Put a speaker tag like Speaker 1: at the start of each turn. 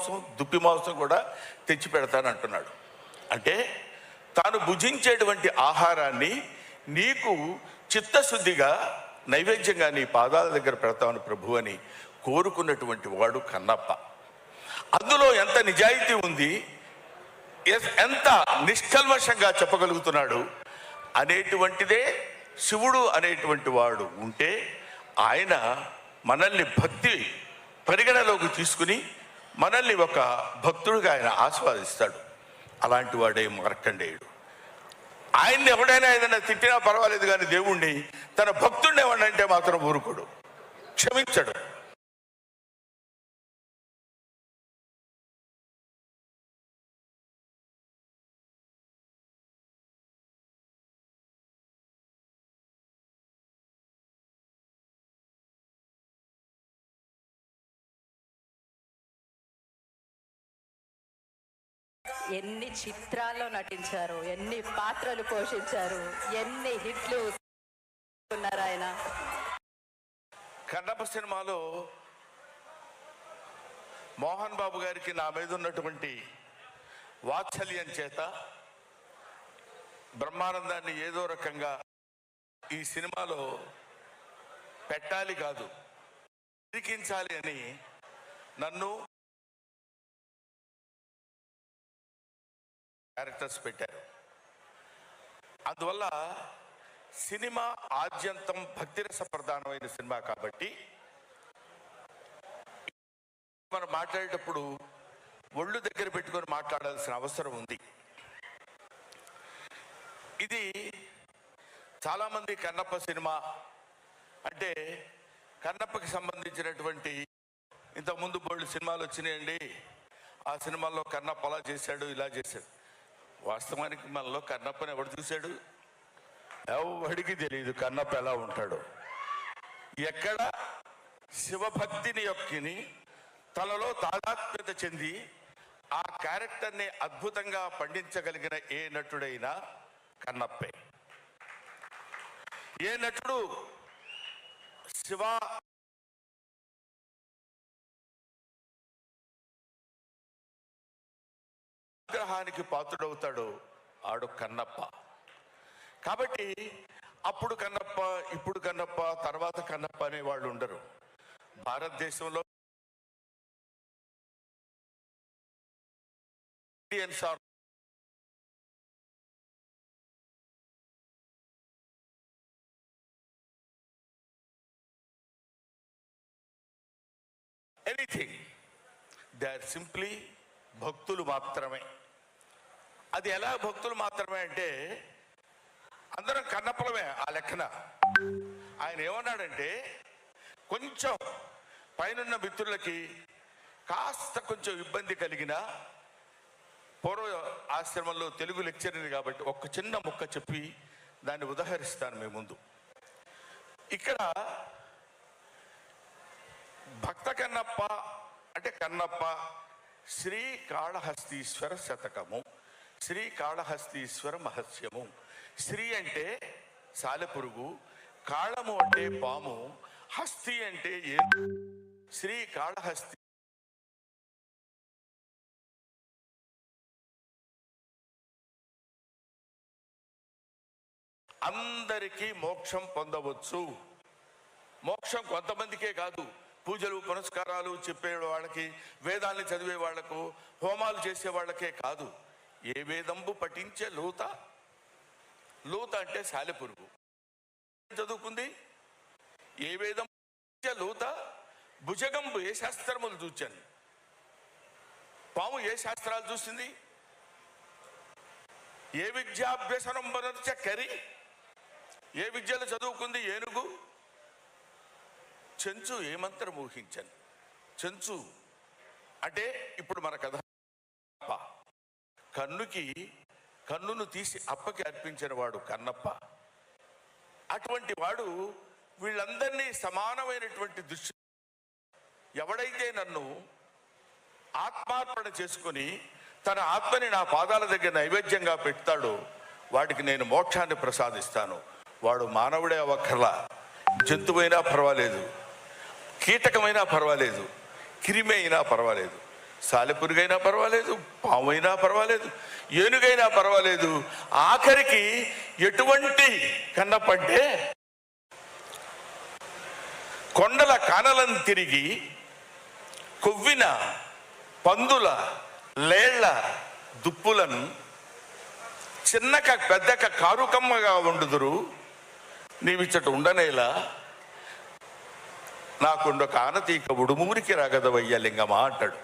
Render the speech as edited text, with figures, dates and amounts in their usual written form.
Speaker 1: మాంసం దుప్పి మాంసం కూడా తెచ్చి పెడతానంటున్నాడు. అంటే తాను భుజించేటువంటి ఆహారాన్ని నీకు చిత్తశుద్ధిగా నైవేద్యంగా నీ పాదాల దగ్గర పెడతాను ప్రభు అని కోరుకున్నటువంటి వాడు కన్నప్ప. అందులో ఎంత నిజాయితీ ఉంది, ఎంత నిష్కల్మషంగా చెప్పగలుగుతున్నాడు అనేటువంటిదే శివుడు అనేటువంటి వాడు ఉంటే ఆయన మనల్ని భక్తి పరిగణలోకి తీసుకుని మనల్ని ఒక భక్తుడిగా ఆయన ఆస్వాదిస్తాడు. అలాంటి వాడే మార్కండేయుడు. ఆయన్ని ఎవడైనా ఏదైనా తిట్టినా పర్వాలేదు, కానీ దేవుణ్ణి తన భక్తుడిని ఏమన్నంటే మాత్రం ఊరుకోడు, క్షమించడు.
Speaker 2: ఎన్ని చిత్రాల్లో నటించారు, ఎన్ని పాత్రలు పోషించారు, ఎన్ని హిట్లు ఉన్నారు ఆయన.
Speaker 1: కన్నప్ప సినిమాలో మోహన్ బాబు గారికి నా మీద ఉన్నటువంటి వాత్సల్యం చేత బ్రహ్మానందాన్ని ఏదో రకంగా ఈ సినిమాలో పెట్టాలి కాదు ఇరికించాలి అని నన్ను క్యారెక్టర్స్ పెట్టారు. అందువల్ల సినిమా ఆద్యంతం భక్తిరస ప్రధానమైన సినిమా కాబట్టి మనం మాట్లాడేటప్పుడు ఒళ్ళు దగ్గర పెట్టుకొని మాట్లాడాల్సిన అవసరం ఉంది. ఇది చాలామంది కన్నప్ప సినిమా అంటే కన్నప్పకి సంబంధించినటువంటి ఇంతకుముందు బోల్డ్ సినిమాలు వచ్చినాయండి, ఆ సినిమాల్లో కన్నప్ప అలా చేశాడు ఇలా చేశాడు. వాస్తవానికి మనలో కన్నప్పని ఎవడు చూశాడు? ఎవడికి తెలియదు కన్నప్ప ఎలా ఉంటాడు. ఎక్కడ శివభక్తిని యొక్కని తనలో తాదాత్మ్యత చెంది ఆ క్యారెక్టర్ని అద్భుతంగా పండించగలిగిన ఏ నటుడైనా కన్నప్పే. ఏ నటుడు శివ గ్రహానికి పాత్రుడవుతాడు ఆడు కన్నప్ప. కాబట్టి అప్పుడు కన్నప్ప, ఇప్పుడు కన్నప్ప, తర్వాత కన్నప్ప అనే వాళ్ళు ఉండరు. భారతదేశంలో ఎనీథింగ్, దే ఆర్ సింప్లీ భక్తులు మాత్రమే. అది ఎలా భక్తులు మాత్రమే అంటే అందరం కన్నప్పలమే ఆ లెక్కన. ఆయన ఏమన్నాడంటే కొంచెం పైనున్న మిత్రులకి కాస్త కొంచెం ఇబ్బంది కలిగిన పూర్వ ఆశ్రమంలో తెలుగు లెక్చరర్ కాబట్టి ఒక చిన్న ముక్క చెప్పి దాన్ని ఉదహరిస్తాను మీ ముందు. ఇక్కడ భక్త కన్నప్ప అంటే కన్నప్ప శ్రీకాళహస్తీశ్వర శతకము, శ్రీకాళహస్తీశ్వర మహత్యము. శ్రీ అంటే సాలెపురుగు, కాళము అంటే పాము, హస్తి అంటే శ్రీకాళహస్తి అందరికీ మోక్షం పొందవచ్చు. మోక్షం కొంతమందికే కాదు, పూజలు పునస్కారాలు చెప్పే వాళ్ళకి, వేదాన్ని చదివే వాళ్లకు, హోమాలు చేసే వాళ్ళకే కాదు. ఏ వేదంబు పఠించే లూత, లూత అంటే సాలెపురుగు చదువుకుంది. ఏ వేదం లూత భుజగంబు ఏ శాస్త్రములు చూచాను. పాము ఏ శాస్త్రాలు చూసింది. ఏ విద్యాభ్యసనం బనర్చ కరి, ఏ విద్యలు చదువుకుంది ఏనుగు. చెంచు ఏ మంత్రం ఊహించాను. చెంచు అంటే ఇప్పుడు మన కథ కన్నును తీసి అప్పకి అర్పించిన వాడు కన్నప్ప. అటువంటి వాడు వీళ్ళందరినీ సమానమైనటువంటి దృష్టి. ఎవడైతే నన్ను ఆత్మార్పణ చేసుకుని తన ఆత్మని నా పాదాల దగ్గర నైవేద్యంగా పెడతాడో వాడికి నేను మోక్షాన్ని ప్రసాదిస్తాను. వాడు మానవుడే అవ్వక్కర్లా, జంతువైనా పర్వాలేదు, కీటకమైనా పర్వాలేదు, క్రిమి అయినా పర్వాలేదు. సాలెపురుగైనా పర్వాలేదు, పామైనా పర్వాలేదు, ఏనుగైనా పర్వాలేదు, ఆఖరికి ఎటువంటి కన్నపడ్డే కొండల కానలను తిరిగి కొవ్విన పందుల లేళ్ల దుప్పులను చిన్నక పెద్దక కారుకమ్మగా వండుదురు, నీవిచ్చట ఉండనేలా నాకుండొక ఆనతీక ఉడుమూరికి రాగదవయ్య లింగమా అంటాడు.